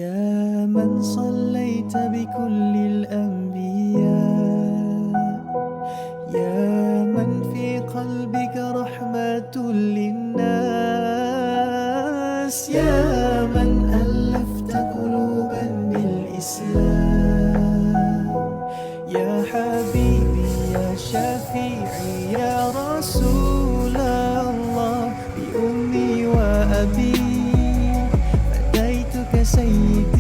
يا من صليت بكل الأنبياء، يا من في قلبك رحمة للناس، يا من ألفت قلوبا بالإسلام، يا حبيبي يا شفيعي يا رسول الله، بأمي وأبي فديتك سيدي.